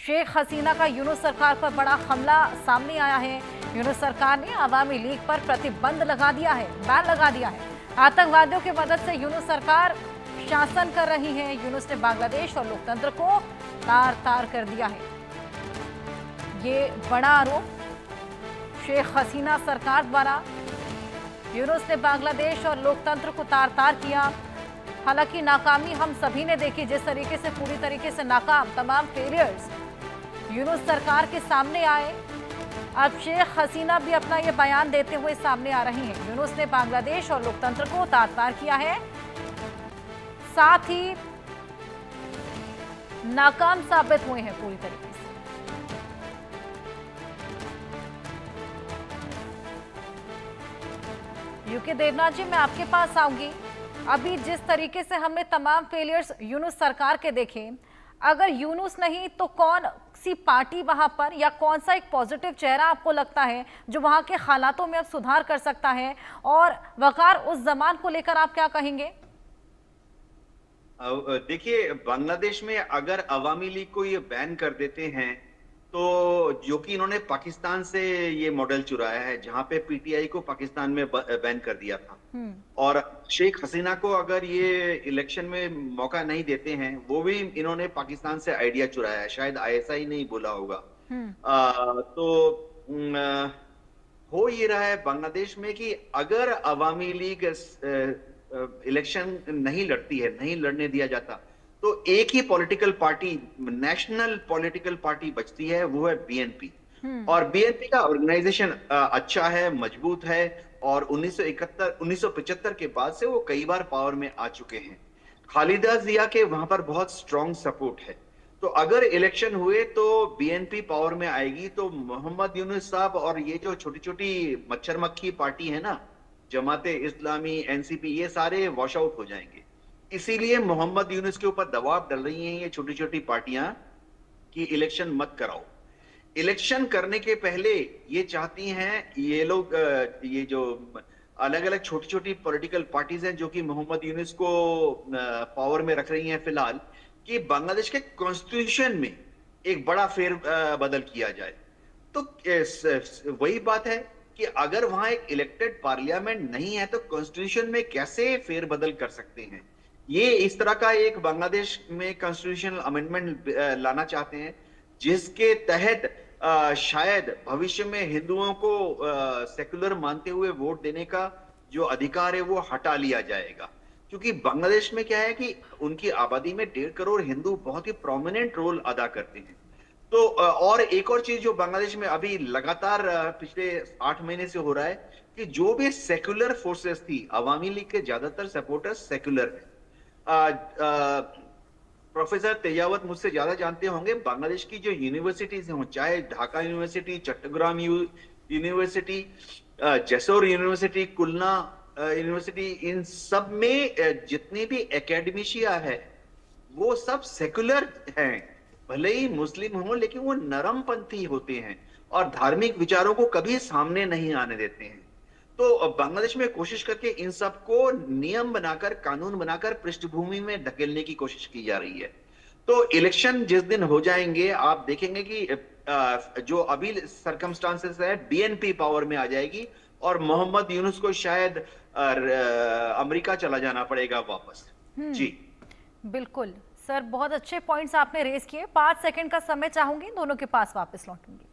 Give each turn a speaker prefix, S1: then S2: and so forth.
S1: शेख हसीना का यूनुस सरकार पर बड़ा हमला सामने आया है। यूनुस सरकार ने अवामी लीग पर प्रतिबंध लगा दिया है, बैन लगा दिया है। आतंकवादियों की मदद से यूनुस सरकार शासन कर रही है। यूनुस ने बांग्लादेश और लोकतंत्र को तार तार कर दिया है। ये बड़ा आरोप शेख हसीना सरकार द्वारा यूनुस ने बांग्लादेश और लोकतंत्र को तार तार किया। हालांकि नाकामी हम सभी ने देखी, जिस तरीके से पूरी तरीके से नाकाम तमाम फेलियर्स यूनुस सरकार के सामने आए। अब शेख हसीना भी अपना ये बयान देते हुए सामने आ रही हैं। यूनुस ने बांग्लादेश और लोकतंत्र को तार तार किया है, साथ ही नाकाम साबित हुए हैं पूरी तरीके से। यूके देवनाथ जी, मैं आपके पास आऊंगी। अभी जिस तरीके से हमने तमाम फेलियर्स यूनुस सरकार के देखे, अगर यूनुस नहीं तो कौन सी पार्टी वहां पर, या कौन सा एक पॉजिटिव चेहरा आपको लगता है जो वहां के हालातों में अब सुधार कर सकता है? और वकार उस जमान को लेकर आप क्या कहेंगे?
S2: देखिए, बांग्लादेश में अगर अवामी लीग को ये बैन कर देते हैं, तो जो कि इन्होंने पाकिस्तान से ये मॉडल चुराया है, जहां पे पीटीआई को पाकिस्तान में बैन कर दिया था। और शेख हसीना को अगर ये इलेक्शन में मौका नहीं देते हैं, वो भी इन्होंने पाकिस्तान से आइडिया चुराया है, शायद आईएसआई नहीं बोला होगा। तो हो ये रहा है बांग्लादेश में कि अगर अवामी लीग इलेक्शन नहीं लड़ती है, नहीं लड़ने दिया जाता, तो एक ही political party, national political party बचती है, वो है बीएनपी। और बीएनपी का ऑर्गेनाइजेशन अच्छा है, मजबूत है, और 1975 के बाद से वो कई बार पावर में आ चुके हैं। खालिदा जिया के वहां पर बहुत स्ट्रॉन्ग सपोर्ट है। तो अगर इलेक्शन हुए तो बीएनपी पावर में आएगी, तो मोहम्मद यूनुस साहब और ये जो छोटी छोटी मच्छर मक्खी पार्टी है ना, जमाते इस्लामी, एनसीपी, ये सारे वॉश आउट हो जाएंगे। इसीलिए मोहम्मद यूनुस के ऊपर दबाव डाल रही हैं ये छोटी छोटी पार्टियां कि इलेक्शन मत कराओ। इलेक्शन करने के पहले ये चाहती हैं ये लोग, ये जो अलग अलग छोटी छोटी पॉलिटिकल पार्टीज हैं जो कि मोहम्मद यूनुस को पावर में रख रही हैं फिलहाल, कि बांग्लादेश के कॉन्स्टिट्यूशन में एक बड़ा फेर बदल किया जाए। तो वही बात है कि अगर वहां एक इलेक्टेड पार्लियामेंट नहीं है, तो कॉन्स्टिट्यूशन में कैसे फेरबदल कर सकते हैं? ये इस तरह का एक बांग्लादेश में कॉन्स्टिट्यूशनल अमेंडमेंट लाना चाहते हैं, जिसके तहत शायद भविष्य में हिंदुओं को सेकुलर मानते हुए वोट देने का जो अधिकार है वो हटा लिया जाएगा। क्योंकि बांग्लादेश में क्या है कि उनकी आबादी में 1.5 करोड़ हिंदू बहुत ही प्रोमिनेंट रोल अदा करते हैं। तो और एक और चीज जो बांग्लादेश में अभी लगातार पिछले 8 महीने से हो रहा है, कि जो भी सेकुलर फोर्सेस थी, अवामी लीग के ज्यादातर सपोर्टर्स सेकुलर है। प्रोफेसर तेजावत मुझसे ज्यादा जानते होंगे, बांग्लादेश की जो यूनिवर्सिटीज हैं, चाहे Dhaka university, Chattogram university, Jessore university, Khulna university, इन सब में जितनी भी एकेडमिशिया है वो सब सेकुलर हैं। भले ही मुस्लिम हो, लेकिन वो नरमपंथी होते हैं और धार्मिक विचारों को कभी सामने नहीं आने देते हैं। तो बांग्लादेश में कोशिश करके इन सबको नियम बनाकर, कानून बनाकर पृष्ठभूमि में धकेलने की कोशिश की जा रही है। तो इलेक्शन जिस दिन हो जाएंगे, आप देखेंगे कि जो अभी सरकमस्टांसेस है, बीएनपी पावर में आ जाएगी और मोहम्मद यूनुस को शायद अमेरिका चला जाना पड़ेगा वापस। जी
S1: बिल्कुल सर, बहुत अच्छे पॉइंट्स आपने रेज किए। 5 सेकंड का समय चाहूंगी, दोनों के पास वापस लौटूंगी।